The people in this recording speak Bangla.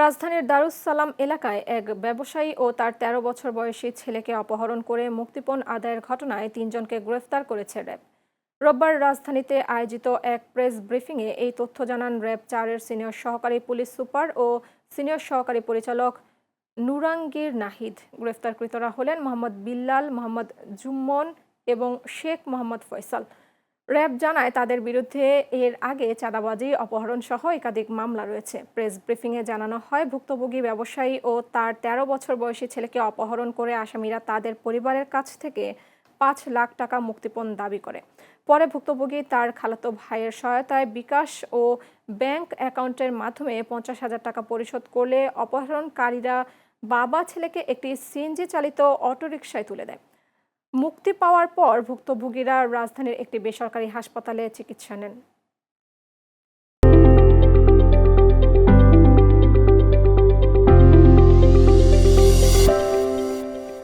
রাজধানীর দারুস সালাম এলাকায় এক ব্যবসায়ী ও তার ১৩ বছর বয়সী ছেলেকে অপহরণ করে মুক্তিপণ আদায়ের ঘটনায় তিনজনকে গ্রেফতার করেছে র্যাব। রোববার রাজধানীতে আয়োজিত এক প্রেস ব্রিফিংয়ে এই তথ্য জানান র্যাব ৪-এর সিনিয়র সহকারী পুলিশ সুপার ও সিনিয়র সহকারী পরিচালক নুরাঙ্গীর নাহিদ। গ্রেফতারকৃতরা হলেন মোহাম্মদ বিল্লাল, মোহাম্মদ জুম্মন এবং শেখ মোহাম্মদ ফয়সাল। র্যাব জানায় তাদের বিরুদ্ধে এর আগে চাঁদাবাজি, অপহরণ সহ একাধিক মামলা রয়েছে। প্রেস ব্রিফিংয়ে জানানো হয়, ভুক্তভোগী ব্যবসায়ী ও তার ১৩ বছর বয়সী ছেলেকে অপহরণ করে আসামিরা তাদের পরিবারের কাছ থেকে ৫ লাখ টাকা মুক্তিপণ দাবি করে। পরে ভুক্তভোগী তার খালাতো ভাইয়ের সহায়তায় বিকাশ ও ব্যাংক অ্যাকাউন্টের মাধ্যমে ৫০,০০০ টাকা পরিশোধ করলে অপহরণকারীরা বাবা ছেলেকে একটি সিএনজি চালিত অটোরিকশায় তুলে দেয়। মুক্তি পাওয়ার পর ভুক্তভোগীরা রাজধানীর একটি বেসরকারি হাসপাতালে চিকিৎসা নেন।